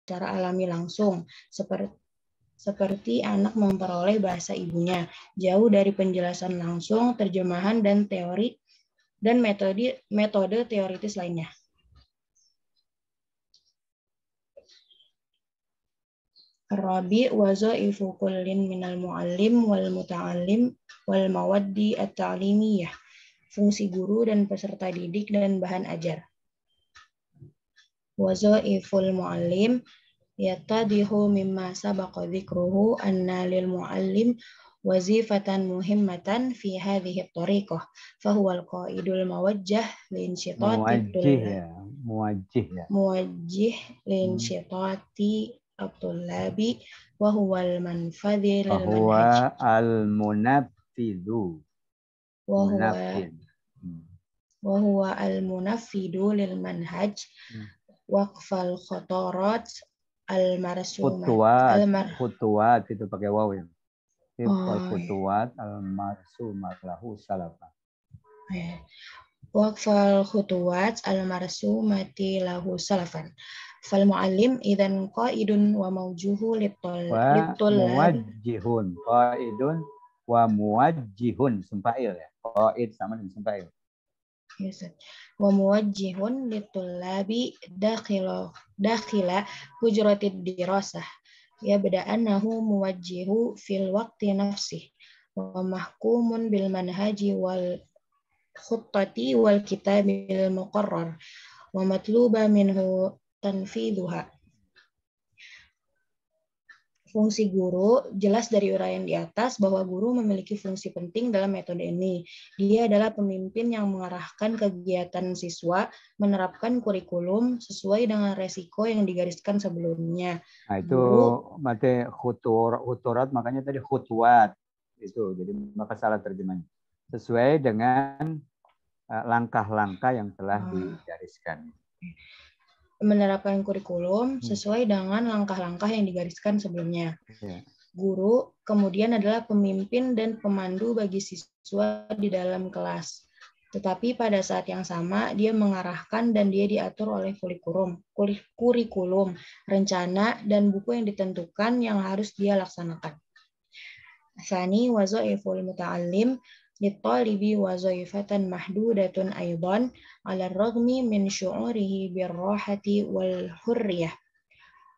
secara alami langsung, seperti anak memperoleh bahasa ibunya, jauh dari penjelasan langsung, terjemahan, dan teori dan metode teoritis lainnya. Rabi wazaifu kullin minal muallim wal muta'allim wal mawaddi at-ta'limiyah. Fungsi guru dan peserta didik dan bahan ajar. Wazaiful muallim yatadihu mimma sabaqa dzikruhu anna lil muallim wazifatan muhimmatan fi hadhihi at-tariqah fa huwa al-qaidul muwajjah linsyitati muwajjih linsyitati at-tullabi wa huwa al-manfadhi lil manhaj al-munaffidu wa huwa al-munaffidu lil manhaj waqfal khotorat al-marsumat khutuwat itu pakai waw ya. Khutuwat al-marsumat lahu salafa. Waqfal khutuwat al-marsumati lahu salafan. Fal muallim idzan qaidun wa mawjuhu lit-tullab. Muwajjihun qaidun wa muwajjihun sumpail ya. Qaid sama dengan sumpail. Yes. Wa muwajjihun lit-tullabi dakhila hujratid dirasah. Ya bada'annahu muwajjihu fil waqti nafsih wa mahkumun bil manhaji wal khuttati wal kitabil muqarrar wa matluba minhu tanfidhuha. Fungsi guru, jelas dari uraian di atas bahwa guru memiliki fungsi penting dalam metode ini. Dia adalah pemimpin yang mengarahkan kegiatan siswa, menerapkan kurikulum sesuai dengan resiko yang digariskan sebelumnya. Nah itu mate khuturat makanya tadi khutwat itu, jadi maka salah terjemahnya. Sesuai dengan langkah-langkah yang telah digariskan. Menerapkan kurikulum sesuai dengan langkah-langkah yang digariskan sebelumnya. Guru kemudian adalah pemimpin dan pemandu bagi siswa di dalam kelas. Tetapi pada saat yang sama dia mengarahkan dan dia diatur oleh kurikulum, rencana dan buku yang ditentukan yang harus dia laksanakan. Tsani wazaiful muta'allim lit-talibi wazaifatan mahdudatun aidan 'ala ar-raghmi min syu'urihi bir-rahati wal hurriyah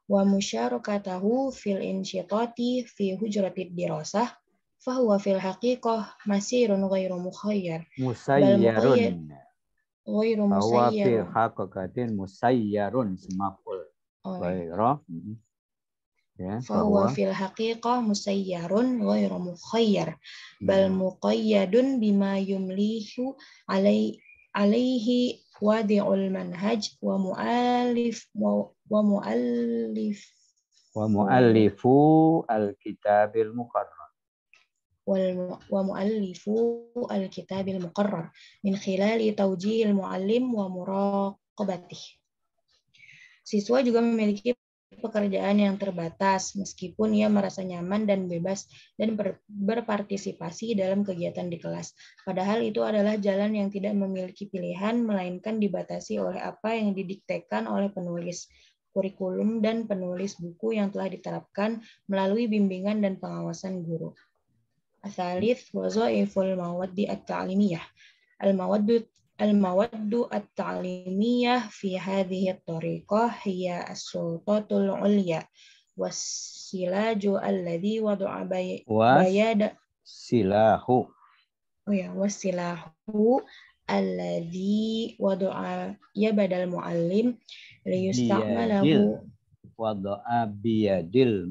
wa musyarakatahu fil insyitati fi hujratid dirasah fa huwa fil haqiqah masirun ghairu mukhayyar ghairu musayyar fil haqiqatin musayyarun semaful ghairu fahuwa fil haqiqah musayyarun ghairu mukhayyar bal muqayyadun bima yumlihu alaihi wadi'ul manhaj wa muallifu al-kitabil muqarrar min khilali tawjihil muallim wa muraqabatih. Siswa juga memiliki pekerjaan yang terbatas, meskipun ia merasa nyaman dan bebas dan berpartisipasi dalam kegiatan di kelas. Padahal itu adalah jalan yang tidak memiliki pilihan, melainkan dibatasi oleh apa yang didiktekan oleh penulis kurikulum dan penulis buku yang telah diterapkan melalui bimbingan dan pengawasan guru. Ats-tsalits wazaiful mawaddi at-ta'limiyah. Al-mawaddu at-ta'limiyah fi hadhihi at-tariqah hiya as-sultatul 'ulya was-silaju alladhi wada'a bayada silahu was-silahu alladhi wada'a yabadal muallim liyusta'malahu wada'a biyadil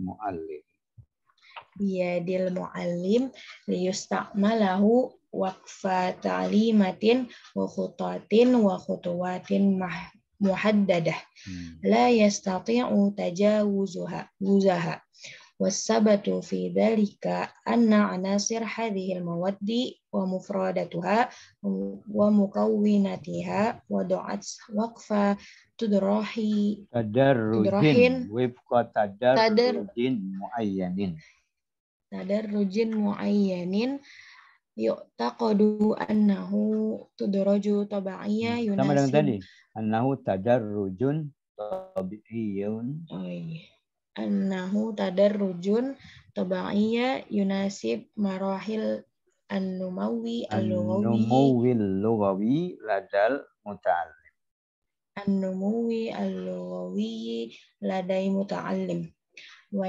muallim liyusta'malahu waqfa ta'limatin wa khutatin wa khutuwatin muhaddadah la yastati'u tajawuzaha was-sabatu fi dhalika anna anasir hadhihi al-mawaddi wa mufradatuha wa mukawwinatiha wa du'at waqfa tadarrujin muayyanin yu'taqadu annahu tudraju taba'iyya sama dengan tadi annahu tadarrujun tabi'iyun. Annahu tadarrujun tabi'iyya yunasib marahil an-numawi al-lughawi ladal muta'allim. An-numuwi al-lughawi ladai muta'allim. Wa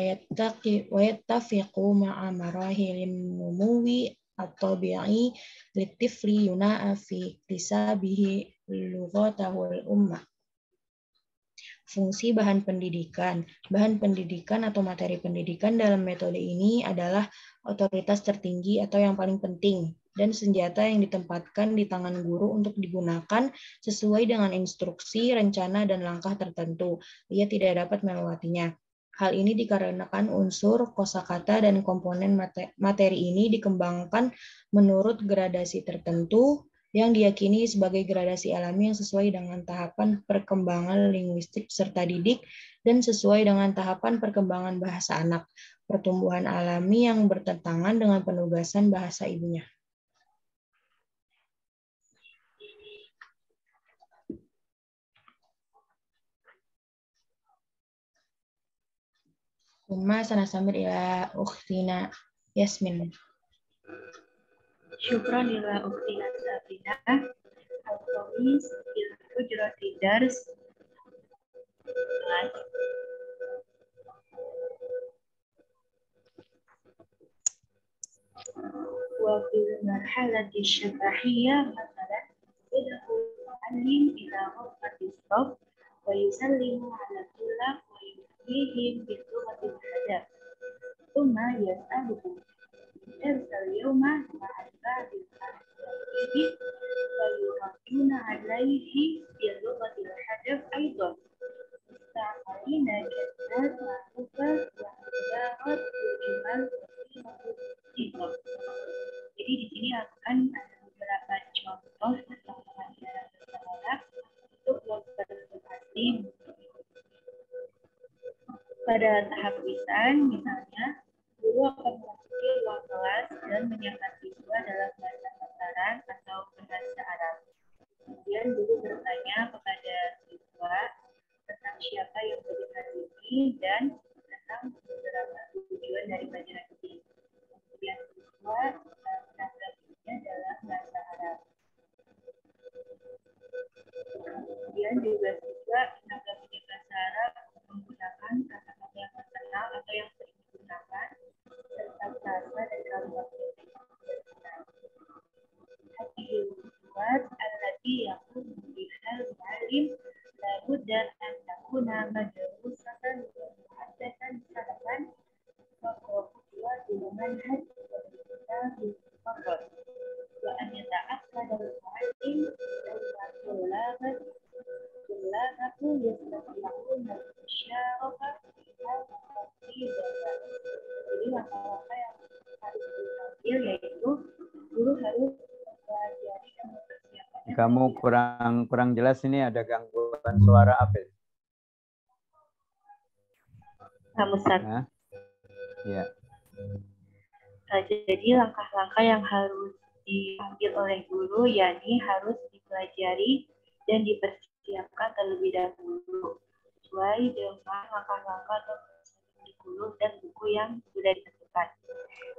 yattafiqu ma'a marahilin numuwi at-tabi'i litifli yuna'a fi iktisabihi lughatahul ummah. Fungsi bahan pendidikan. Bahan pendidikan atau materi pendidikan dalam metode ini adalah otoritas tertinggi atau yang paling penting dan senjata yang ditempatkan di tangan guru untuk digunakan sesuai dengan instruksi, rencana, dan langkah tertentu. Ia tidak dapat melewatinya. Hal ini dikarenakan unsur, kosakata, dan komponen materi ini dikembangkan menurut gradasi tertentu yang diyakini sebagai gradasi alami yang sesuai dengan tahapan perkembangan linguistik serta didik dan sesuai dengan tahapan perkembangan bahasa anak, pertumbuhan alami yang bertentangan dengan penugasan bahasa ibunya. Umma sanasamir ila ukhtina Yasmin. Syukran ila ukhtina Sabrina. Al-Qamis fil hujrati dars. Wa fil marhalati syafahiyah masalah yadkhul mu'allim ila ghurfatis shaf wa yusallimu ala tulab wa yuhdihim bi lughatil hadab. Thumma yas'aluhum irsal yawma ma'al-ba'di al-hadith wa yuhadduna alaihi bi lughatil hadab aidan. Musta'malina jannat ma'rufah wa ibarat jumal wa Jadi di sini akan ada beberapa contoh tentang pengajaran bahasa Arab untuk berkomunikasi. Pada tahap lisan, misalnya, guru akan memasuki ruang kelas dan menyiapkan siswa dalam bahasa pasaran atau bahasa Arab. Kemudian guru bertanya kepada siswa tentang siapa yang berikan ini dan tentang beberapa tujuan dari pelajaran ini. Kemudian siswa menanggapinya dalam bahasa Arab. Kemudian juga siswa menanggapinya bahasa Arab menggunakan kata-kata yang terkenal atau yang sering digunakan serta frasa dan kalimat yang terkenal. Hadhil buat allati yakunu bihal mu'allim labudda an takuna madrusatan wa muhaddatan salaman wa qawwa manhaj wa kitab faqat wa an yata'akkada al-mu'allim tulabatu yastati'una al-musyarakah fiha muqaddidatan. Jadi langkah-langkah yang harus diambil yaitu guru harus mempelajari dan mempersiapkan. Kamu kurang jelas, ini ada gangguan suara apa? Kamu Ustaz. Ya. Jadi langkah-langkah yang harus diambil oleh guru yakni harus dipelajari dan dipersiapkan terlebih dahulu sesuai dengan langkah-langkah atau kurikulum dan buku yang sudah ditentukan.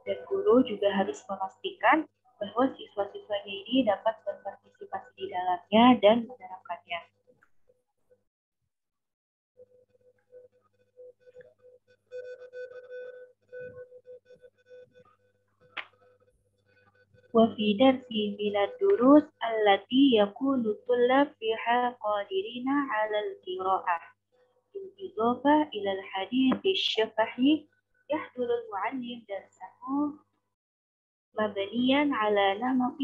Dan guru juga harus memastikan bahwa siswa-siswanya ini dapat berpartisipasi di dalamnya dan menerapkannya. وفي درس من الدروس التي يكون الطلاب فيها قادرين على القراءة بالإضافة إلى الحديث الشفهي يحضر المعلم درسه مبنيا على نمط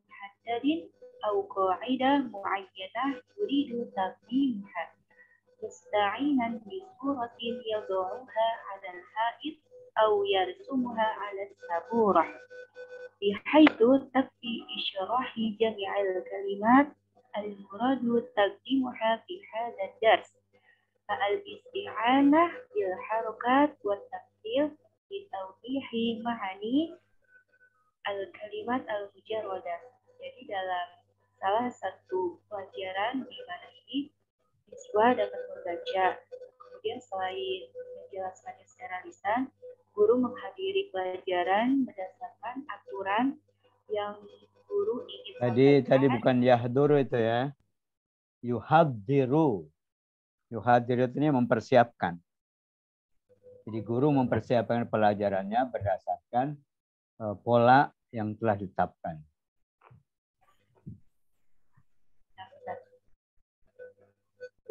محدد أو قاعدة معينة يريد تقديمها مستعينا بصورة يضعها على الحائط أو يرسمها على السبورة بحيث تكفي إشراح جميع الكلمات المراد تقديمها في هذا الدرس فالاستعانة بالحركات والتمثيل لتوضيح معاني al-kalimat al-mujarradah. Jadi dalam salah satu pelajaran di mana ini siswa dapat membaca. Kemudian selain menjelaskannya secara lisan, guru menghadiri pelajaran berdasarkan aturan yang guru ingin sampaikan. Tadi bukan yahduru itu ya. Yuhadiru. Yuhadiru itu mempersiapkan. Jadi guru mempersiapkan pelajarannya berdasarkan pola yang telah ditetapkan.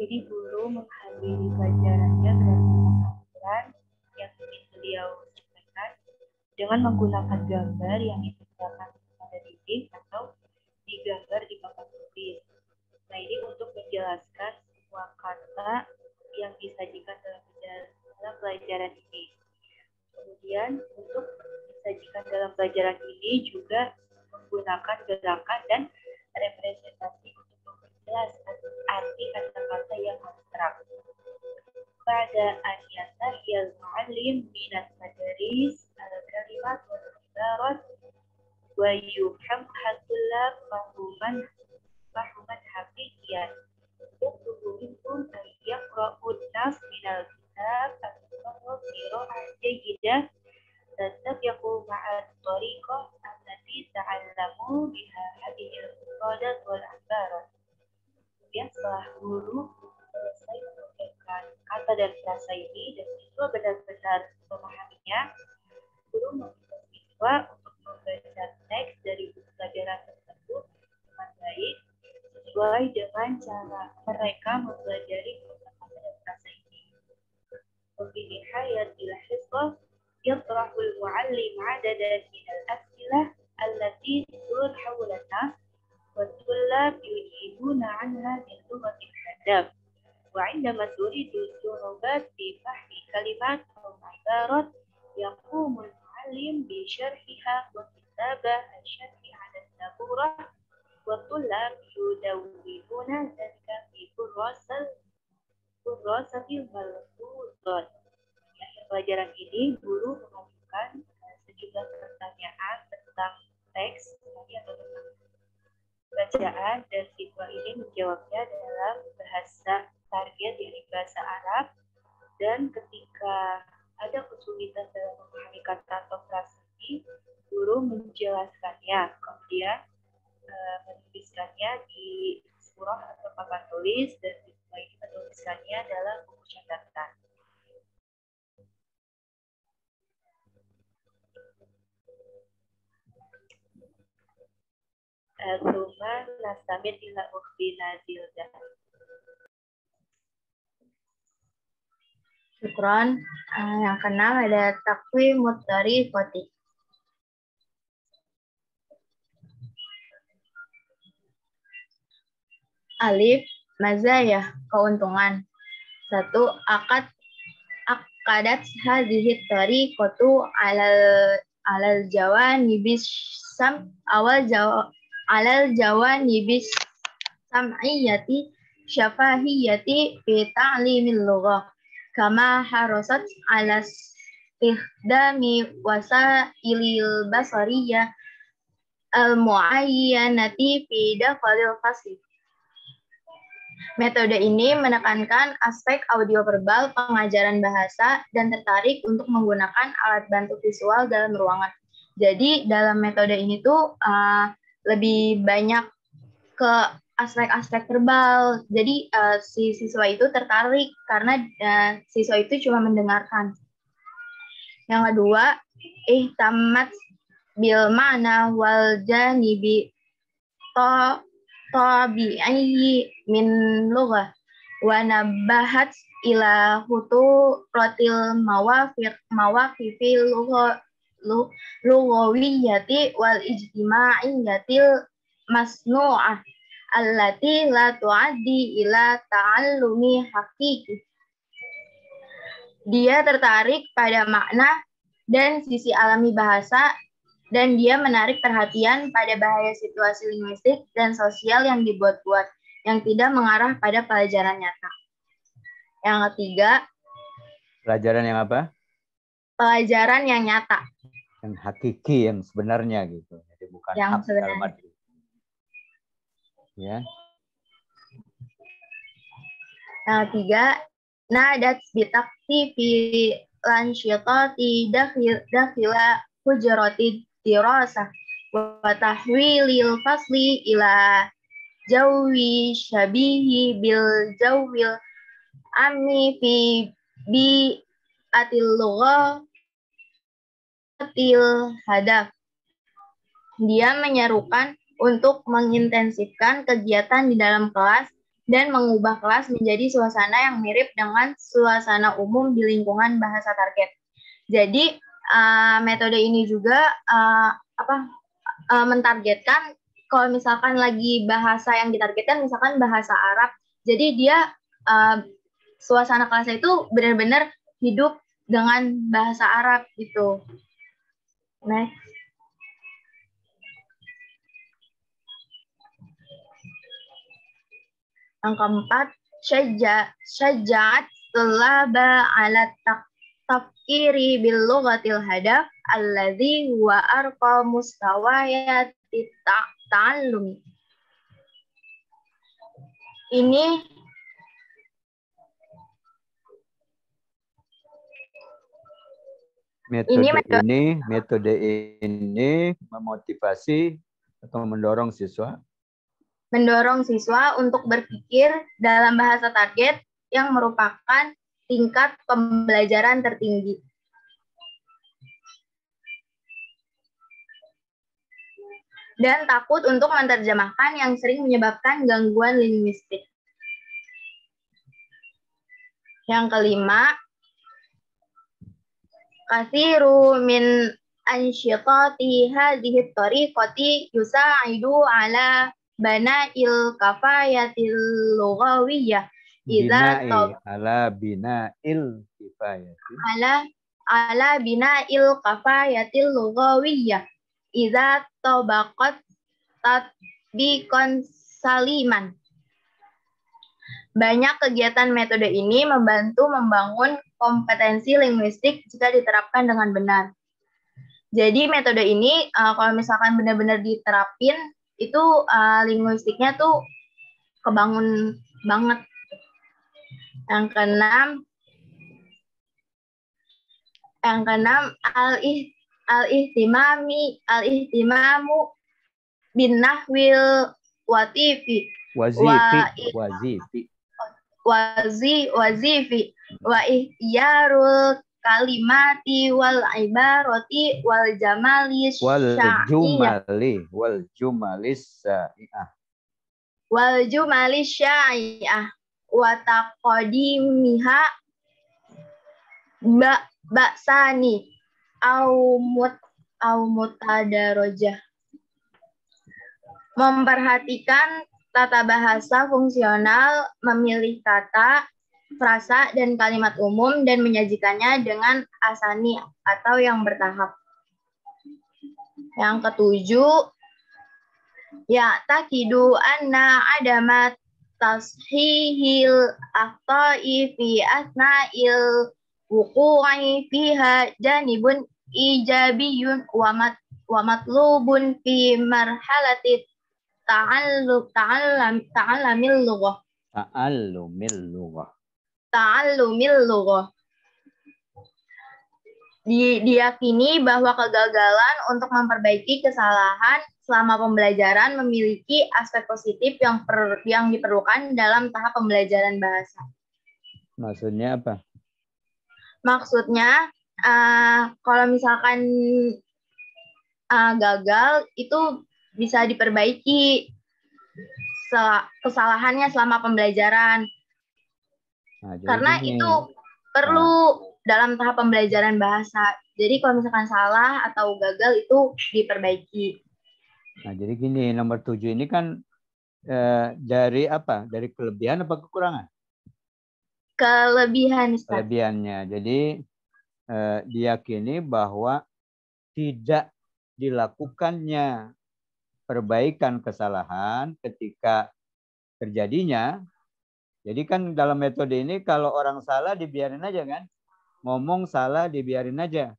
Jadi guru menghadiri pelajarannya berdasarkan aturan yang ingin beliau sampaikan dengan menggunakan gambar yang ditempelkan pada dinding atau digambar di papan tulis. Nah, ini untuk menjelaskan semua kata yang disajikan dalam pelajaran ini. Kemudian untuk disajikan dalam pelajaran ini juga menggunakan gerakan dan representasi untuk memperjelas arti kata-kata yang abstrak. Pada ayat al-mu'allim minat madaris al-kalimat wal-ibarat wa yuhamhatullab mahruman haqiqiyat yatlubu minkum an yaqra'un nas minal kitab al-muqarrab qira'ah jayyidah tattabiqu ma'at tariqah allati ta'allamu biha hadhihi al-muqadat wal ibarat. Kemudian setelah guru selesai menyampaikan kata dan frasa ini dan siswa benar-benar memahaminya, guru meminta siswa untuk membaca teks dari buku pelajaran tersebut dengan baik sesuai dengan cara mereka mempelajari kata dan frasa ini. Wafi nihayatil hifdz yatrahul mu'allim 'adadan minal as'ilah allati tudur hawla an-nas والطلاب يجيبون عنها باللغة الأدب وعندما تريد الجنوبات في فهم كلمات أو عبارات يقوم المعلم بشرحها وكتابة الشرح على السبورة والطلاب يدونون ذلك في كراسة الملحوظات. Di akhir pelajaran ini, guru mengajukan sejumlah pertanyaan tentang teks atau tentang bacaan dan siswa ini menjawabnya dalam bahasa target yakni bahasa Arab, dan ketika ada kesulitan dalam memahami kata atau frasa ini, guru menjelaskannya, kemudian menuliskannya di surah atau papan tulis dan siswa ini menuliskannya dalam buku catatan. Thumma nastamir ila ukhtina Zildah. Syukron. Yang keenam ada takwim mutarifati. Alif, mazayah, keuntungan. 1. Akadat hadhihi tariqatu alal jawanibis alal jawanibis sam'iyati syafahiyati fi ta'limil lughah kama harasat ala istihdami wasailil basariyah al-muayyanati fi dafalil fasih. Metode ini menekankan aspek audioverbal pengajaran bahasa dan tertarik untuk menggunakan alat bantu visual dalam ruangan. Jadi dalam metode ini tuh lebih banyak ke aspek-aspek verbal. Jadi si siswa itu tertarik karena siswa itu cuma mendengarkan. Yang kedua, ihtamat bil ma'na wal janibi tabi'i min lughah wa nabahat ila huturatil mawaqifil lughawiyyati wal ijtima'iyyatil masnu'ah allati la tu'addi ila ta'allumi haqiqi. Dia tertarik pada makna dan sisi alami bahasa, dan dia menarik perhatian pada bahaya situasi linguistik dan sosial yang dibuat-buat, yang tidak mengarah pada pelajaran nyata. Yang ketiga, pelajaran yang apa? Pelajaran yang nyata. Yang hakiki, yang sebenarnya gitu. Jadi bukan yang hak dalam arti. Ya. Yang ketiga, nadat bitakti fi lansyitati dakhila hujrati dirasah wa tahwilil fasli ila jawi syabihi bil jawil ami fi bi atil lughatil hadaf. Dia menyerukan untuk mengintensifkan kegiatan di dalam kelas dan mengubah kelas menjadi suasana yang mirip dengan suasana umum di lingkungan bahasa target. Jadi metode ini juga mentargetkan kalau misalkan lagi bahasa yang ditargetkan, misalkan bahasa Arab, jadi dia suasana kelasnya itu benar-benar hidup dengan bahasa Arab gitu. Next. Yang keempat, syaja'at tulaba ala tafkiri bil lughatil hadaf alladhi huwa arqa mustawayati ta'allum. Metode ini memotivasi atau mendorong siswa untuk berpikir dalam bahasa target yang merupakan tingkat pembelajaran tertinggi. Dan takut untuk menerjemahkan yang sering menyebabkan gangguan linguistik. Yang kelima, kathiru min ansyitati hadhihi tariqati yusa'idu ala bana'il kafayatil lughawiyyah ala bina'il kafayatil lughawiyyah idza tabaqat tatbiqan saliman. Banyak kegiatan metode ini membantu membangun kompetensi linguistik jika diterapkan dengan benar. Jadi metode ini kalau misalkan benar-benar diterapin, itu linguistiknya tuh kebangun banget. Yang keenam al-ihtimamu bin nahwil wazifi wa ihyarul kalimati wal ibarati wal jamalis sya'i'ah wa taqdimiha ba'sani au mutadarojah. Memperhatikan tata bahasa fungsional, memilih kata, frasa, dan kalimat umum, dan menyajikannya dengan asani atau yang bertahap. Yang ketujuh, takidu anna adamat tashihil akhta'i fi asna'il wuqu'i fiha janibun ijabiyun wa matlubun fi marhalati ta'allumil lughah. Diyakini bahwa kegagalan untuk memperbaiki kesalahan selama pembelajaran memiliki aspek positif yang diperlukan dalam tahap pembelajaran bahasa. Maksudnya apa? Maksudnya kalau misalkan gagal itu bisa diperbaiki kesalahannya selama pembelajaran. Karena itu perlu dalam tahap pembelajaran bahasa. Jadi kalau misalkan salah atau gagal itu diperbaiki. Nah, jadi gini, nomor 7 ini kan dari apa? Dari kelebihan apa kekurangan? Kelebihan, Ustaz. Kelebihannya. Jadi diyakini bahwa tidak dilakukannya perbaikan kesalahan ketika terjadinya. Jadi kan dalam metode ini kalau orang salah dibiarin aja kan. Ngomong salah dibiarin aja.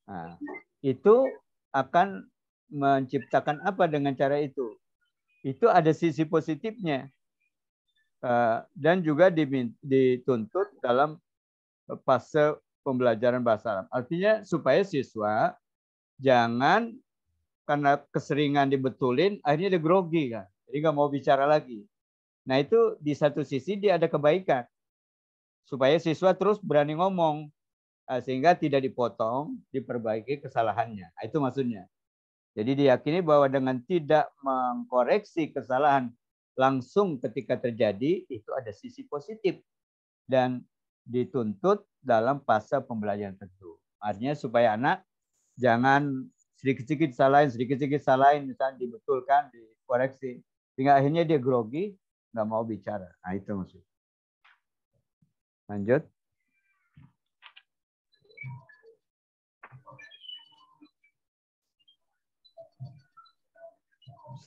Nah, itu akan menciptakan apa dengan cara itu? Itu ada sisi positifnya. dan juga dituntut dalam fase pembelajaran bahasa Arab. Artinya supaya siswa jangan karena keseringan dibetulin, akhirnya dia grogi kan. Jadi nggak mau bicara lagi. Nah itu di satu sisi dia ada kebaikan. Supaya siswa terus berani ngomong. Sehingga tidak dipotong, diperbaiki kesalahannya. Itu maksudnya. Jadi diyakini bahwa dengan tidak mengkoreksi kesalahan langsung ketika terjadi, itu ada sisi positif. Dan dituntut dalam fase pembelajaran tertentu. Artinya supaya anak jangan sedikit-sedikit salahin, misalnya dibetulkan, dikoreksi. Sehingga akhirnya dia grogi, nggak mau bicara. Nah itu maksudnya. Lanjut.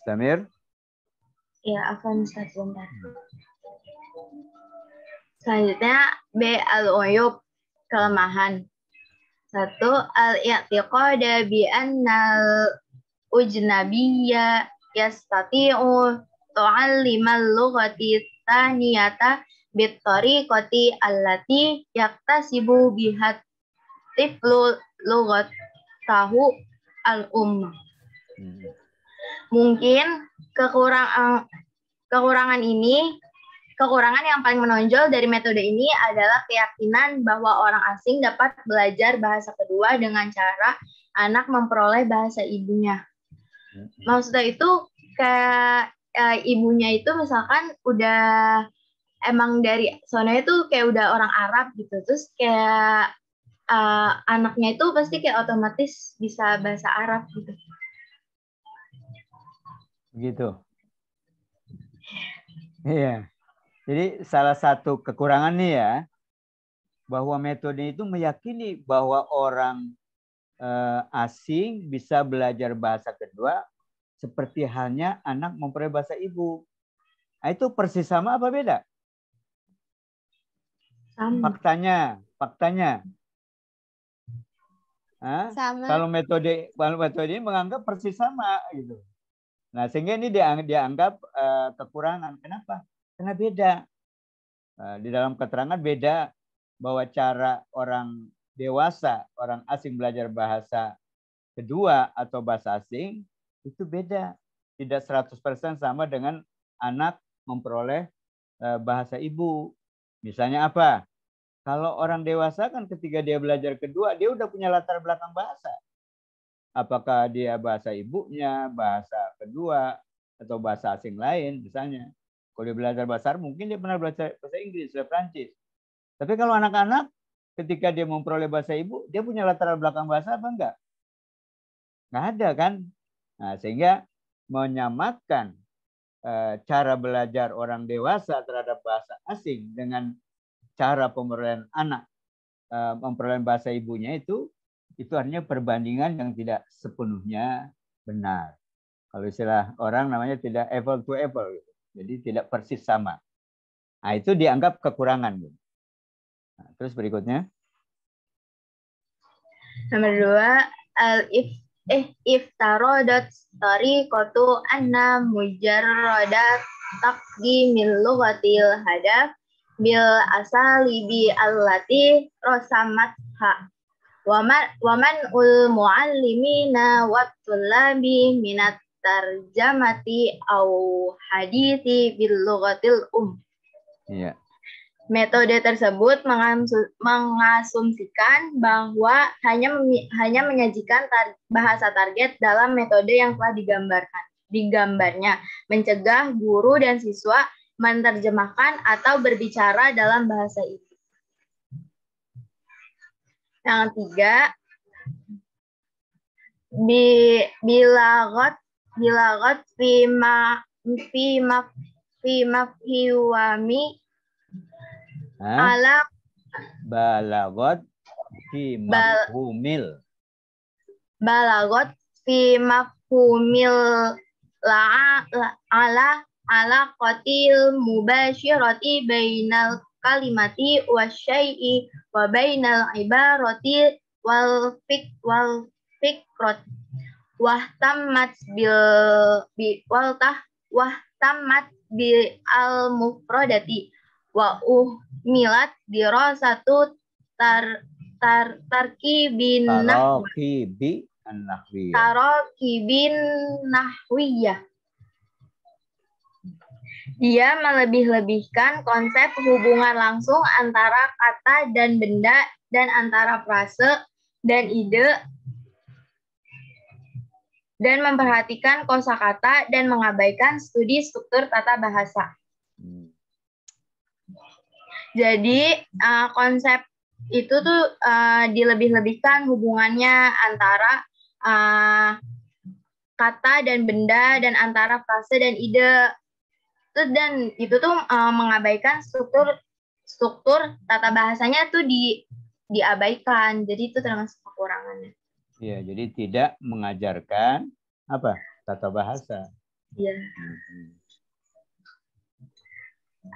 Samir? Ya, akan sebentar. Selanjutnya B. Al-uyub, kelemahan. 1. Al-i'tiqada bi annal ujnabiyya yastati'u tu'allimal lughati tsaniyata bitariqati allati yaktasibu biha tiflu lughatahu al-ummah. Mungkin kekurangan yang paling menonjol dari metode ini adalah keyakinan bahwa orang asing dapat belajar bahasa kedua dengan cara anak memperoleh bahasa ibunya. Maksudnya itu kayak ibunya itu misalkan udah emang dari soalnya itu kayak udah orang Arab gitu, terus kayak anaknya itu pasti kayak otomatis bisa bahasa Arab gitu. Begitu. Iya. Jadi salah satu kekurangan nih ya, bahwa metode itu meyakini bahwa orang asing bisa belajar bahasa kedua seperti halnya anak memperoleh bahasa ibu. Nah, itu persis sama apa beda? Sama. Faktanya. Sama. Kalau metode ini menganggap persis sama gitu. Nah, sehingga ini dianggap kekurangan. Kenapa? Karena beda. Di dalam keterangan beda bahwa cara orang dewasa, orang asing belajar bahasa kedua atau bahasa asing itu beda. Tidak 100% sama dengan anak memperoleh bahasa ibu. Misalnya apa? Kalau orang dewasa kan ketika dia belajar kedua, dia udah punya latar belakang bahasa. Apakah dia bahasa ibunya, bahasa kedua, atau bahasa asing lain misalnya. Kalau dia belajar bahasa Arab, mungkin dia pernah belajar bahasa Inggris, bahasa Prancis. Tapi kalau anak-anak, ketika dia memperoleh bahasa ibu, dia punya latar belakang bahasa apa enggak? Nggak ada kan? Nah, sehingga menyamakan cara belajar orang dewasa terhadap bahasa asing dengan cara pemerolehan anak memperoleh bahasa ibunya itu artinya perbandingan yang tidak sepenuhnya benar. Kalau istilah orang namanya tidak apple to apple, gitu. Jadi tidak persis sama. Nah, itu dianggap kekurangan. Gitu. Nah, terus berikutnya. Nomor 2, iftarodat tariqatu anna mujarradat taqdimil lughatil hadaf bil asalibi allati rosamatha waman ul muallimina wa tullabi minat tarjamati au hadithi bil lughatil Iya. Metode tersebut mengasumsikan bahwa hanya menyajikan bahasa target dalam metode yang telah digambarnya, mencegah guru dan siswa menerjemahkan atau berbicara dalam bahasa itu. Yang 3, bilagot fi mafhiwami ala balagot fi mafhumil ala qatil mubashirati bainal kalimati wasyai'i wa bainal ibarati wal fikrot wahtammat al-mufradati wa uhmilat dirasatu tarkibin nahwiyah. Dia melebih-lebihkan konsep hubungan langsung antara kata dan benda dan antara frase dan ide dan memperhatikan kosakata dan mengabaikan studi struktur tata bahasa. Jadi konsep itu tuh dilebih-lebihkan hubungannya antara kata dan benda dan antara frase dan ide. Dan itu tuh mengabaikan struktur tata bahasanya tuh diabaikan. Jadi itu termasuk kekurangannya. Iya, jadi tidak mengajarkan apa? Tata bahasa. Iya.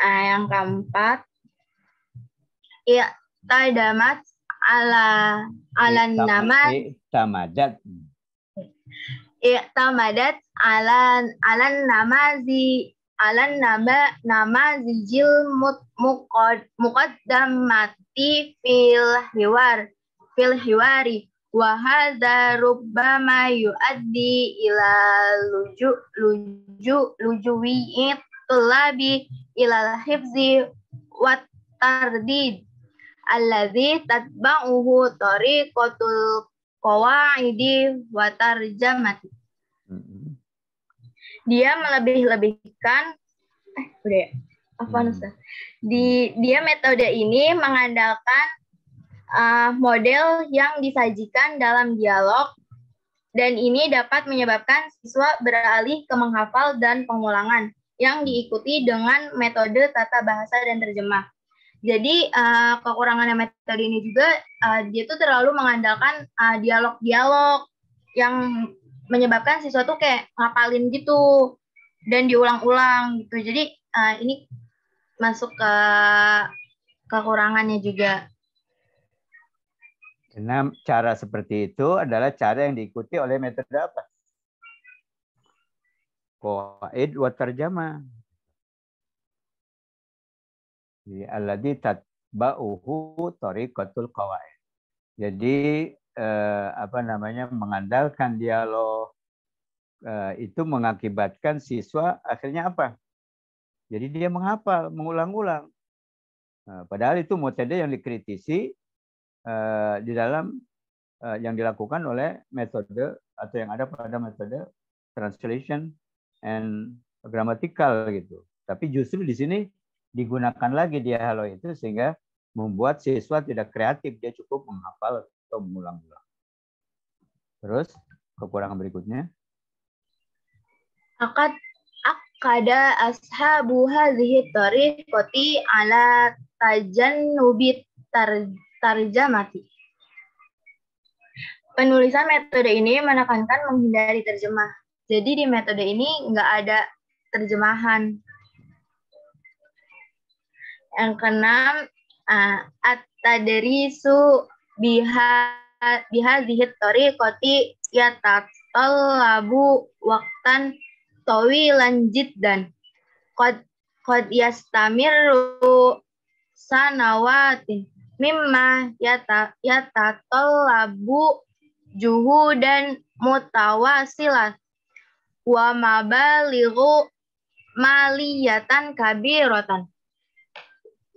Yang keempat, i'tamadat ala nama i'tamadat ala nama zijil muqaddamati fil hiwari wa hadza rubbama yuaddi ila lujuwi tulabi ila hifzi wa tardid alladzi tatba'uhu tariqatul qawaidi wa tarjamati. Dia melebih-lebihkan dia metode ini mengandalkan model yang disajikan dalam dialog dan ini dapat menyebabkan siswa beralih ke menghafal dan pengulangan yang diikuti dengan metode tata bahasa dan terjemah. Jadi kekurangannya metode ini juga dia tuh terlalu mengandalkan dialog-dialog yang menyebabkan siswa tuh kayak ngapalin gitu dan diulang-ulang gitu. Jadi ini masuk ke kekurangannya juga. Karena cara seperti itu adalah cara yang diikuti oleh metode apa? Qawaid wa tarjamah. Alladzi tatba'uhu tariqatul qawaid. Jadi mengandalkan dialog itu mengakibatkan siswa akhirnya apa? Jadi dia menghafal, mengulang-ulang. Padahal itu metode yang dikritisi di dalam yang dilakukan oleh metode atau yang ada pada metode translation and grammatical gitu. Tapi justru di sini digunakan lagi dialog itu sehingga membuat siswa tidak kreatif, dia cukup menghafal atau mengulang-ulang. Terus kekurangan berikutnya. Akada ashabu hadhihi tariqati ala tajannubi tarjamati. Penulisan metode ini menekankan menghindari terjemah. Jadi di metode ini nggak ada terjemahan. Yang keenam, at-tadrisu bihadhihi tariqati yatatallabu waqtan tawilan jiddan. Qad yastamiru sanawatin mimma yatatallabu juhudan mutawasilat wa mabalighu maliyatan kabiratan.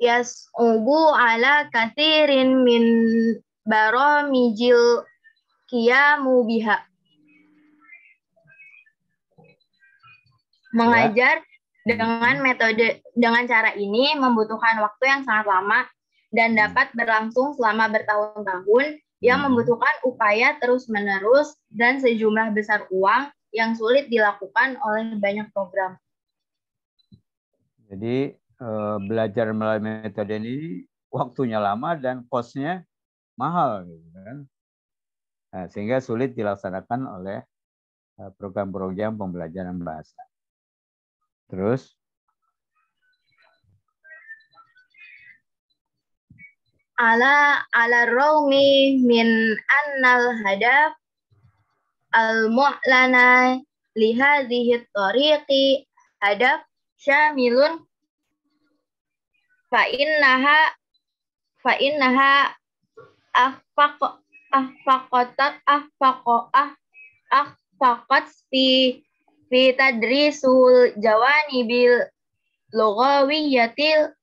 Yas'ubu ala katsirin min baramijil qiyamu biha. Mengajar dengan cara ini membutuhkan waktu yang sangat lama dan dapat berlangsung selama bertahun-tahun yang membutuhkan upaya terus-menerus dan sejumlah besar uang yang sulit dilakukan oleh banyak program. Jadi belajar melalui metode ini waktunya lama dan cost-nya mahal, gitu kan? Nah, sehingga sulit dilaksanakan oleh program-program pembelajaran bahasa. Terus ala raumi min annal hadaf al-mu'lana li hadhihi tariqi hadaf syamilun fa innaha ahfaqat fi tadrisul jawanibil lughawiyatil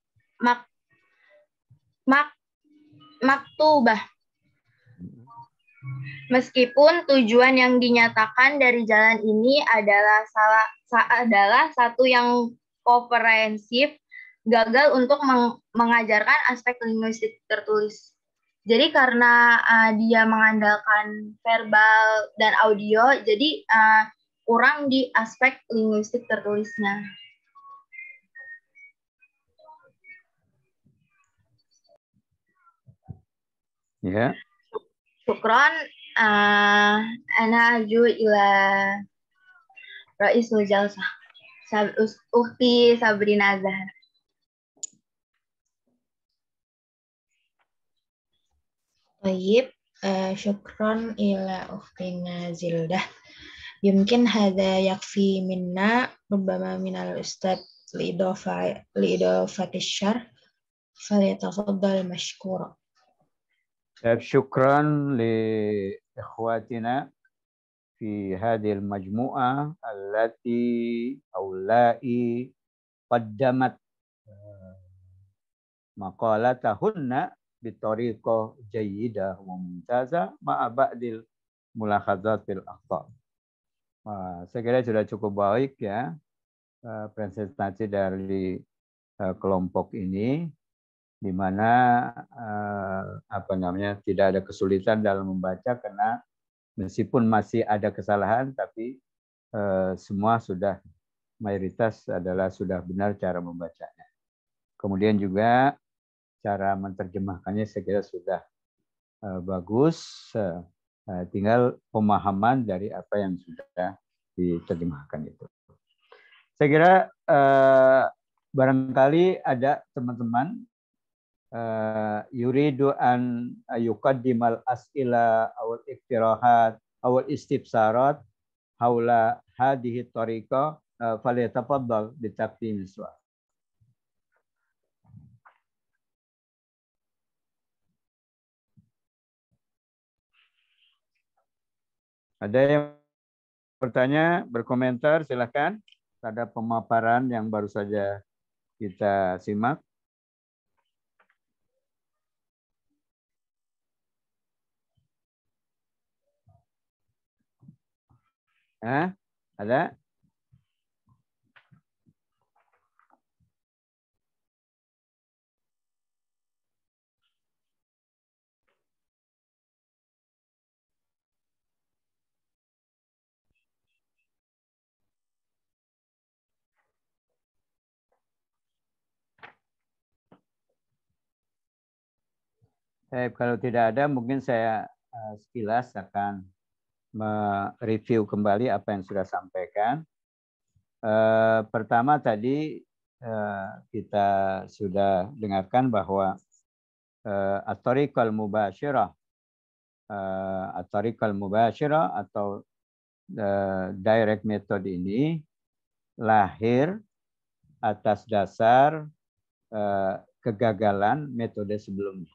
maktubah. Meskipun tujuan yang dinyatakan dari jalan ini adalah satu yang komprehensif, gagal untuk mengajarkan aspek linguistik tertulis. Jadi karena dia mengandalkan verbal dan audio, jadi kurang di aspek linguistik tertulisnya. Ya. Syukron, ana aju ila Raisul Jalsah. Ukhti Sabrina Zahra. طيب شكرا إلى أختنا زلدة. يمكن هذا يكفي منا ربما من الأستاذ لإضافة الشرح فليتفضل مشكورا. شكرا لإخواتنا في هذه المجموعة التي قدمت مقالتهن بطريقة جيدة وممتازة مع بعض الملاحظات في الأخطاء. Saya kira sudah cukup baik ya presentasi dari kelompok ini, di mana tidak ada kesulitan dalam membaca karena meskipun masih ada kesalahan, tapi semua sudah mayoritas adalah sudah benar cara membacanya. Kemudian juga cara menerjemahkannya saya kira sudah bagus, tinggal pemahaman dari apa yang sudah diterjemahkan itu. Saya kira barangkali ada teman-teman yuridu an yuqaddimal as'ila awal iktirahat awal istifsarat haula hadhihi tariqah falyatafaddal bitaqdim su'al. Ada yang bertanya, berkomentar, silakan. Ada pemaparan yang baru saja kita simak. Ada? Kalau tidak ada, mungkin saya sekilas akan mereview kembali apa yang sudah sampaikan. Pertama tadi kita sudah dengarkan bahwa at-tariqal mubasyirah atau direct method ini lahir atas dasar kegagalan metode sebelumnya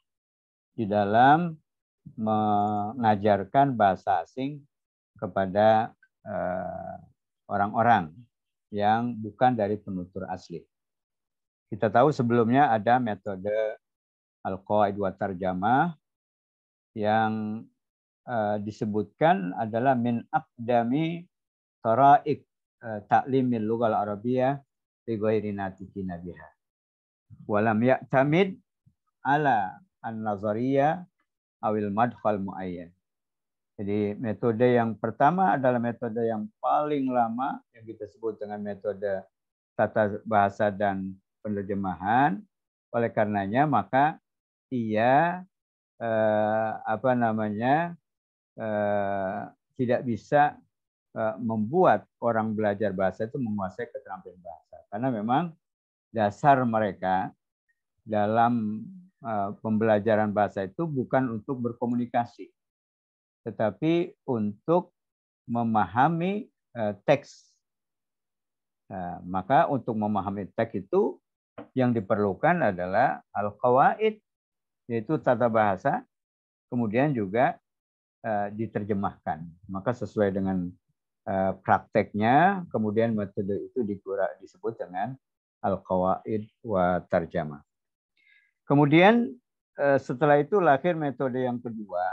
di dalam mengajarkan bahasa asing kepada orang-orang yang bukan dari penutur asli. Kita tahu sebelumnya ada metode al-qawaid wa tarjamah yang disebutkan adalah min aqdami tara'iq ta'limil lughal arabiyyah bi ghairi natiqina biha. Wa lam ya'tamid ala an-nazariyah awil madkhal muayyan. Jadi metode yang pertama adalah metode yang paling lama yang kita sebut dengan metode tata bahasa dan penerjemahan. Oleh karenanya maka ia tidak bisa membuat orang belajar bahasa itu menguasai keterampilan bahasa, karena memang dasar mereka dalam pembelajaran bahasa itu bukan untuk berkomunikasi, tetapi untuk memahami teks Nah, maka untuk memahami teks itu yang diperlukan adalah al-qawaid, yaitu tata bahasa, kemudian juga diterjemahkan. Maka sesuai dengan prakteknya, kemudian metode itu disebut dengan al-qawaid wa tarjamah. Kemudian setelah itu lahir metode yang kedua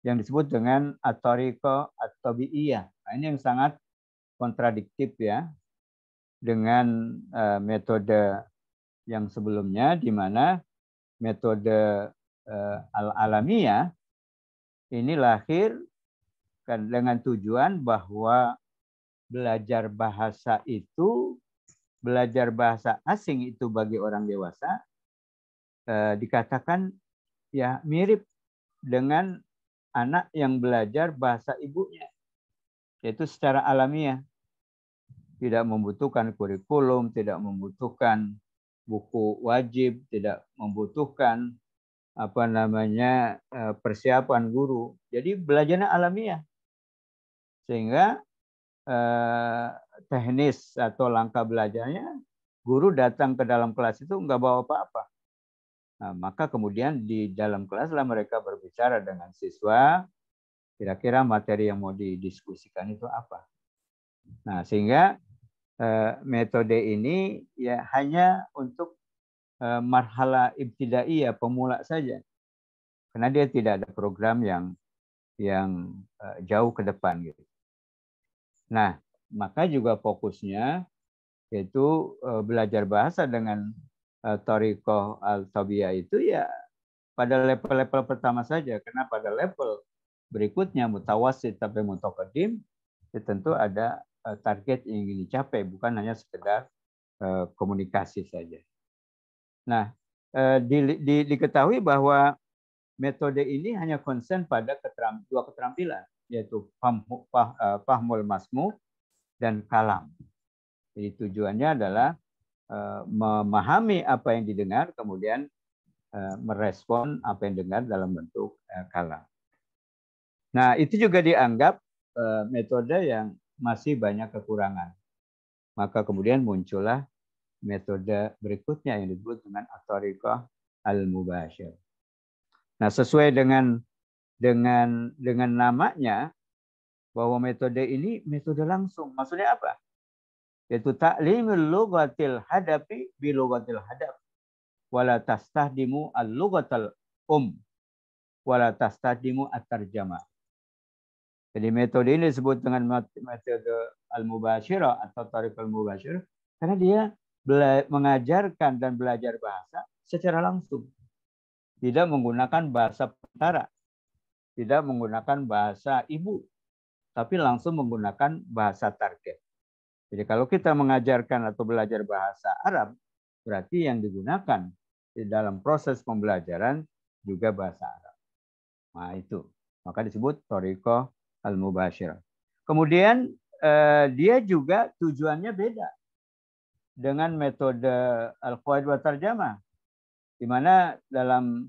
yang disebut dengan at-tariqah at-tabi'iyah. Nah, ini yang sangat kontradiktif ya dengan metode yang sebelumnya, di mana metode al-alamiyah ini lahir kan dengan tujuan bahwa belajar bahasa asing itu bagi orang dewasa dikatakan ya mirip dengan anak yang belajar bahasa ibunya, yaitu secara alamiah. Tidak membutuhkan kurikulum, tidak membutuhkan buku wajib, tidak membutuhkan persiapan guru. Jadi belajarnya alamiah. Sehingga teknis atau langkah belajarnya, guru datang ke dalam kelas itu nggak bawa apa-apa. Nah, maka kemudian di dalam kelas lah mereka berbicara dengan siswa, kira-kira materi yang mau didiskusikan itu apa. Nah, sehingga metode ini ya hanya untuk marhala ibtidaiyah, pemula saja. Karena dia tidak ada program yang jauh ke depan gitu. Nah, maka juga fokusnya yaitu belajar bahasa dengan thariqah al-tabiyah itu ya pada level-level pertama saja. Karena pada level berikutnya mutawassit sampai mutaqaddim itu tentu ada target yang ingin dicapai, bukan hanya sekedar komunikasi saja. Nah, diketahui bahwa metode ini hanya konsen pada dua keterampilan, yaitu fahmul masmu dan kalam. Jadi tujuannya adalah memahami apa yang didengar, kemudian merespon apa yang didengar dalam bentuk kalam. Nah, itu juga dianggap metode yang masih banyak kekurangan. Maka kemudian muncullah metode berikutnya yang disebut dengan at-tariqah al-mubasyir. Nah, sesuai dengan namanya, bahwa metode ini metode langsung. Maksudnya apa? Yaitu ta'limul lughatil hadafi bi lughatil hadaf. Wala tastahdimu al-lughatal wala tastahdimu at-tarjamah. Jadi metode ini disebut dengan metode al-mubasyirah atau tariqah al-mubasyirah karena dia mengajarkan dan belajar bahasa secara langsung. Tidak menggunakan bahasa perantara, tidak menggunakan bahasa ibu, tapi langsung menggunakan bahasa target. Jadi kalau kita mengajarkan atau belajar bahasa Arab, berarti yang digunakan di dalam proses pembelajaran juga bahasa Arab. Nah itu, maka disebut thariqah al-mubasyirah. Kemudian dia juga tujuannya beda dengan metode al-qawaid wa tarjamah, di mana dalam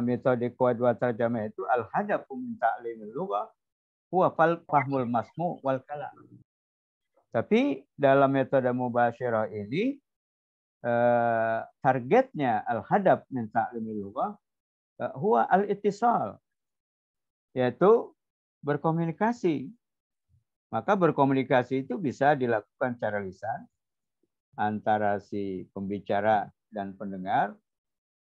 metode qawaid wa tarjamah itu al-hadafu min ta'limil lughah huwa fahmul masmu wal kalam. Tapi dalam metode mubasyirah ini targetnya al-hadaf min ta'limil lughah huwa al-ittisal, yaitu berkomunikasi. Maka berkomunikasi itu bisa dilakukan secara lisan antara si pembicara dan pendengar,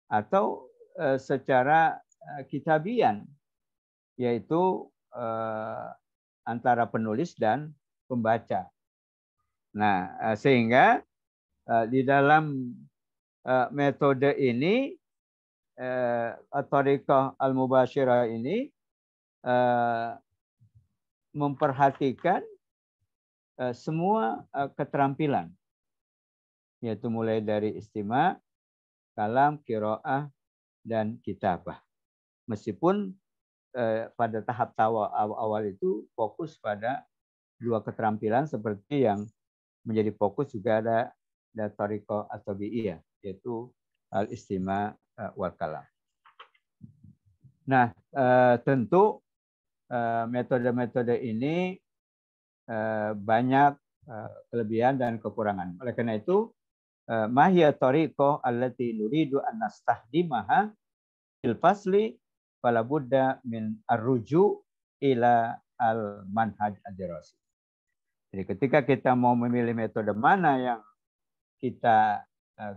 atau secara kitabian, yaitu antara penulis dan pembaca. Nah, sehingga di dalam metode ini, thariqah al-mubasyirah ini memperhatikan semua keterampilan, yaitu mulai dari istima', kalam, qiraah, dan kitabah. Meskipun pada tahap awal itu fokus pada dua keterampilan seperti yang menjadi fokus juga ada thariqah at-tabi'iyah, yaitu al-istima' wal kalam. Nah, tentu metode-metode ini banyak kelebihan dan kekurangan. Oleh karena itu, ma hiya tariqah allati nuridu an nastahdimaha fil fasli fala budda min arruju ila al manhaj ad-dirasi. Jadi ketika kita mau memilih metode mana yang kita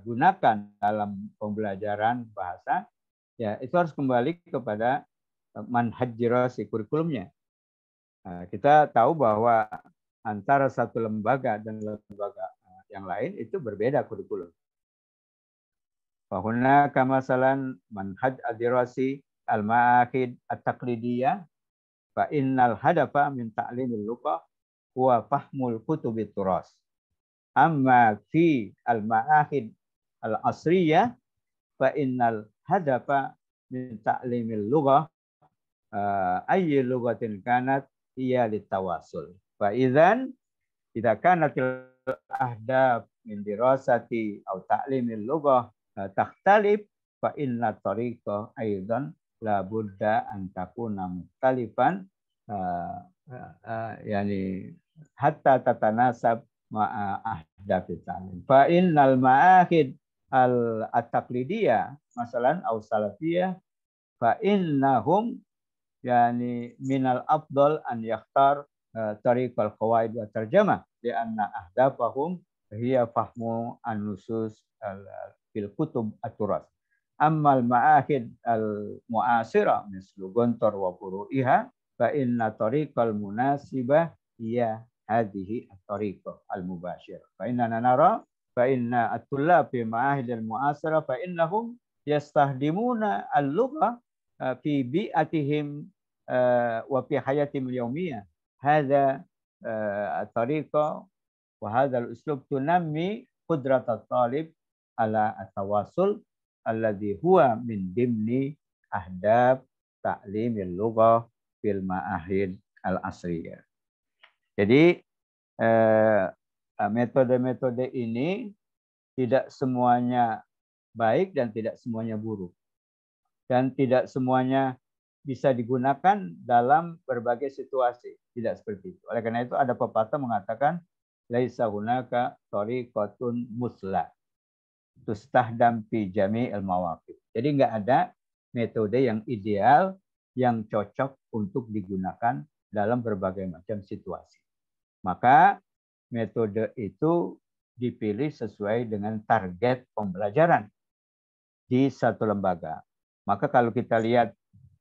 gunakan dalam pembelajaran bahasa, ya itu harus kembali kepada manhaj dirasi, kurikulumnya. Kita tahu bahwa antara satu lembaga dan lembaga yang lain itu berbeda kurikulum. Fahuna kamasalan manhaj ad-dirasi al-ma'ahid at-taqlidiyah fa innal hadafa min ta'limil lughah huwa fahmul kutubit turas. Amma fi al-ma'ahid al-asriyah fa innal hadafa min ta'limil lughah ayyi lughatin kanat hiya litawasul. Fa idzan idza kanatil ahdaf min dirasati aw ta'limil lughah takhtalif fa inna tariqa aidan la budda an takuna mukhtalifan yani hatta tatanasab ma'a ahdafit ta'lim. Fa innal ma'ahid al-taqlidiyah masalan aw salafiyah fa innahum yani minal afdal an yakhtar tariqal qawaid wa tarjamah li anna ahdafahum hiya fahmu an-nusus fil kutub at-turas. Ammal ma'ahid al-mu'asirah mislu Gontor wa furu'iha fa inna tariqal munasibah hiya hadhihi at-tariqah al-mubashirah. Fa inna nara fa inna at-tullab fi ma'ahid al-mu'asirah fa innahum yastahdimuna al-lughah fi bi'atihim wa fi hayatihim al-yawmiyah. Hadha at-tariqah wa hadha al-uslub tunammi qudrat at-talib ala at-tawassul alladhi huwa min dimni ahdab ta'limil lughah fil ma'ahid al-asriyah. Jadi metode-metode ini tidak semuanya baik dan tidak semuanya buruk. Dan tidak semuanya bisa digunakan dalam berbagai situasi. Tidak seperti itu. Oleh karena itu ada pepatah mengatakan laisa hunaka tariqatun muslah tustahdam fi jami'il mawaqif. Jadi enggak ada metode yang ideal yang cocok untuk digunakan dalam berbagai macam situasi. Maka metode itu dipilih sesuai dengan target pembelajaran di satu lembaga. Maka kalau kita lihat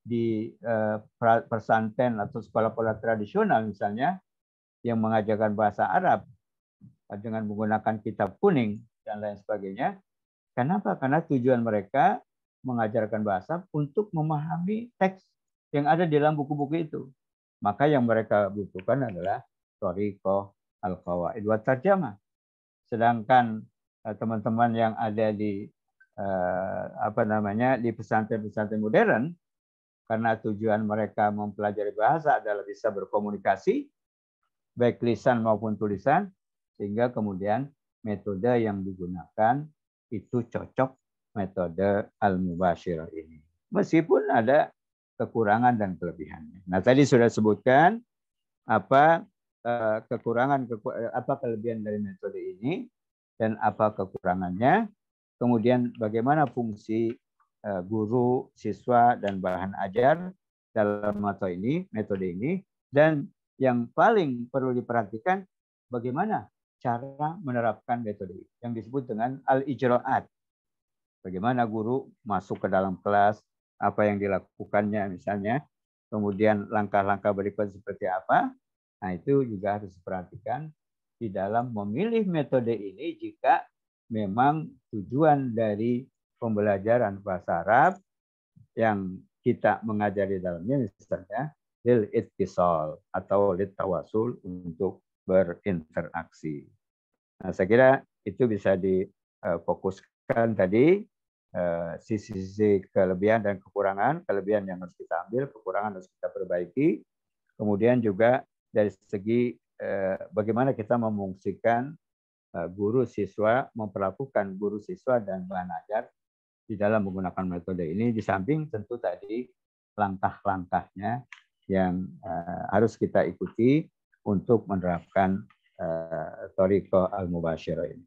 di pesantren atau sekolah-sekolah tradisional misalnya yang mengajarkan bahasa Arab dengan menggunakan kitab kuning dan lain sebagainya. Kenapa? Karena tujuan mereka mengajarkan bahasa untuk memahami teks yang ada di dalam buku-buku itu. Maka yang mereka butuhkan adalah thariqah al-qawaid wa tarjamah. Sedangkan teman-teman yang ada di di pesantren-pesantren modern, karena tujuan mereka mempelajari bahasa adalah bisa berkomunikasi baik lisan maupun tulisan, sehingga kemudian metode yang digunakan itu cocok metode al-mubashirah ini. Meskipun ada kekurangan dan kelebihannya. Nah, tadi sudah sebutkan apa kekurangan, apa kelebihan dari metode ini dan apa kekurangannya. Kemudian bagaimana fungsi guru, siswa, dan bahan ajar dalam metode ini. Dan yang paling perlu diperhatikan bagaimana cara menerapkan metode yang disebut dengan al-ijra'at. Bagaimana guru masuk ke dalam kelas, apa yang dilakukannya misalnya, kemudian langkah-langkah berikut seperti apa. Nah, itu juga harus diperhatikan di dalam memilih metode ini jika memang tujuan dari pembelajaran bahasa Arab yang kita mengajari dalamnya misalnya lil ittisal atau lit tawasul untuk berinteraksi. Nah, saya kira itu bisa difokuskan tadi sisi-sisi kelebihan dan kekurangan. Kelebihan yang harus kita ambil, kekurangan harus kita perbaiki. Kemudian juga dari segi bagaimana kita memfungsikan guru siswa, memperlakukan guru siswa dan bahan ajar di dalam menggunakan metode ini, di samping tentu tadi langkah-langkahnya yang harus kita ikuti untuk menerapkan thariqah al-mubasyirah ini.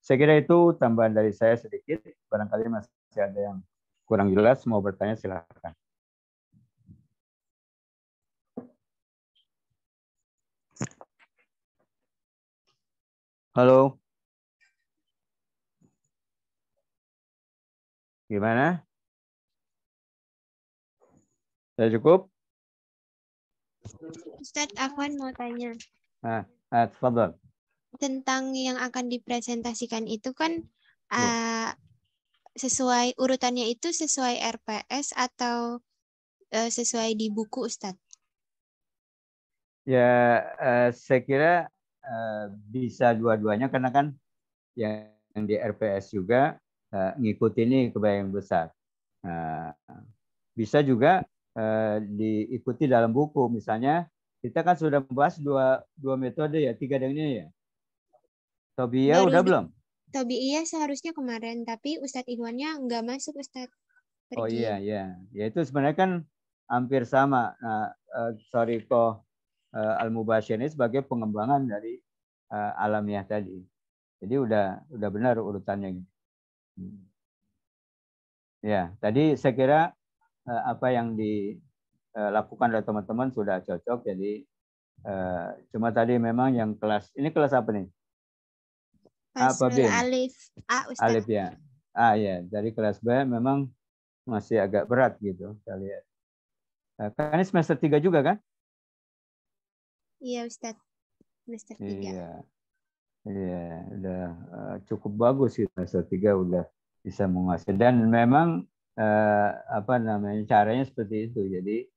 Saya kira itu tambahan dari saya sedikit. Barangkali masih ada yang kurang jelas, mau bertanya silakan. Halo. Gimana? Sudah cukup? Ustadz, Afwan mau tanya. Tafadhol. Tentang yang akan dipresentasikan itu kan sesuai urutannya itu sesuai RPS atau sesuai di buku, Ustadz? Ya, saya kira bisa dua-duanya karena kan yang di RPS juga ngikuti ini kebayang besar. Bisa juga diikuti dalam buku. Misalnya kita kan sudah membahas dua metode ya, 3 ini ya. Tobiyah udah belum? Tobiyah seharusnya kemarin, tapi Ustadz Ikhwannya nggak masuk, Ustadz. Pergi. Oh iya, iya. Ya itu sebenarnya kan hampir sama. Nah, thariqah al-mubasyirah ini sebagai pengembangan dari alamiah tadi. Jadi udah benar urutannya. Ya, tadi saya kira apa yang dilakukan oleh teman-teman sudah cocok. Jadi cuma tadi memang yang kelas ini kelas apa nih? Apa B? Alif A, Ustaz. Alif ya. Ya, dari kelas B memang masih agak berat gitu. Kita lihat. Kan ini semester 3 juga kan? Iya, Ustaz. Semester 3. Iya. Iya, udah cukup bagus sih semester 3 udah bisa menguasai. Dan memang caranya seperti itu. Jadi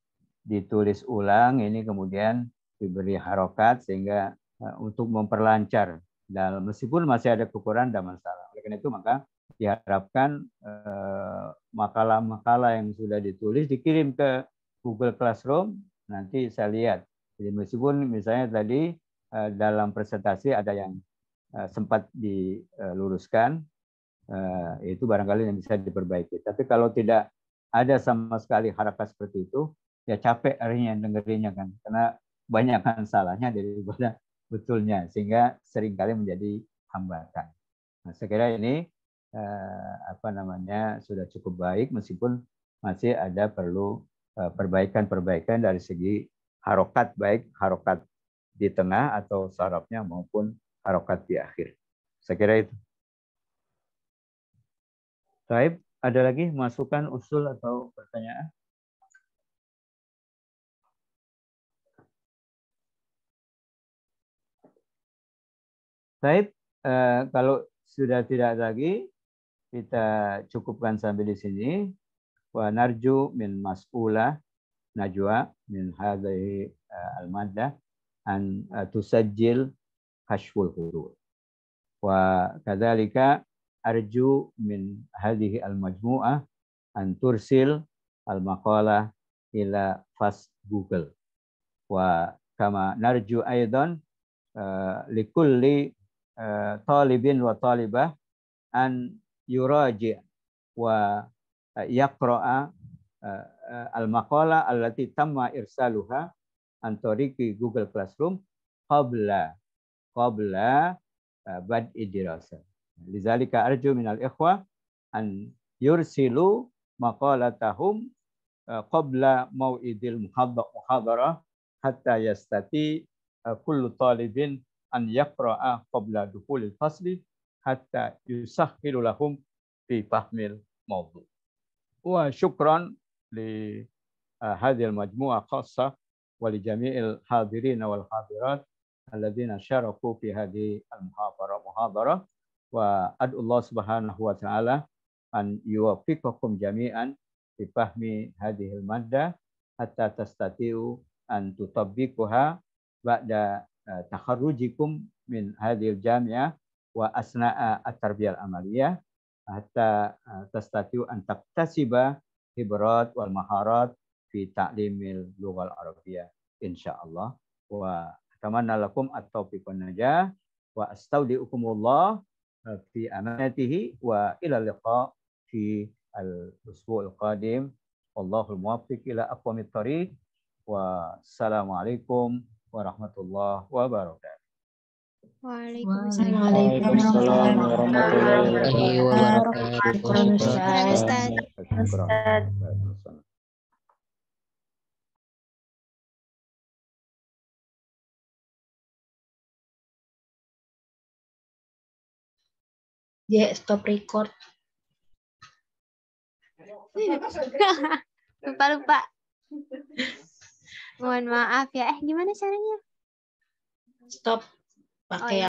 ditulis ulang ini kemudian diberi harokat sehingga untuk memperlancar. Dan meskipun masih ada kekurangan dan masalah. Oleh karena itu maka diharapkan makalah-makalah yang sudah ditulis dikirim ke Google Classroom, nanti saya lihat. Jadi meskipun misalnya tadi dalam presentasi ada yang sempat diluruskan, itu barangkali yang bisa diperbaiki. Tapi kalau tidak ada sama sekali harakat seperti itu, ya capek harinya dengerinnya kan, karena banyak kan salahnya daripada betulnya, sehingga seringkali menjadi hambatan. Nah, saya kira ini sudah cukup baik, meskipun masih ada perlu perbaikan-perbaikan dari segi harokat, baik harokat di tengah atau sarafnya maupun harokat di akhir. Saya kira itu. Baik, ada lagi masukan, usul atau pertanyaan? Baik, kalau sudah tidak lagi, kita cukupkan sampai di sini. Wa narju min mas'ulah najwa min hadhihi al-maddah an tusajjil kashful huruf. Wa kadzalika arju min hadhihi al-majmu'ah an tursil al-maqalah ila fast Google. Wa kama narju aidan likulli talibin wa talibah an yuraji wa yaqra'a al-maqala allati tamma irsaluha an tariqi Google Classroom qabla bad'i dirasah. Lidzalika arju minal ikhwah an yursilu maqalatahum qabla mau'idil muhadarah hatta yastati kullu talibin an yaqra'a qabla dukhulil fasli hatta yusahhilu lahum fi fahmil mawdu'. Wa syukran li hadhil majmu'ah khassah wa li jami'il hadirin wal hadirat alladzina syaraku fi hadhihi al-muhadarah wa ad'ullah subhanahu wa ta'ala an yuwaffiqakum jami'an fi fahmi hadhil maddah hatta tastati'u an tutabbiquha ba'da takharrujikum min hadhil jami'ah wa asna'a at-tarbiyah al-amaliyah hatta tastati'u an taktasiba hibrat wal maharat fi ta'limil lughal arabiyyah insyaallah. Wa atamanna lakum at-taufiq wan najah wa astaudiukumullah fi amanatihi wa ila liqa fi al-usbu' al-qadim. Wallahul muwaffiq ila aqwamit thariq. Wassalamualaikum warahmatullahi wabarakatuh. Waalaikumsalam. Waalaikumsalam warahmatullahi wabarakatuh. Syukran, Ustaz. Stop record. Lupa. Mohon maaf ya. Gimana caranya? Stop. Pakai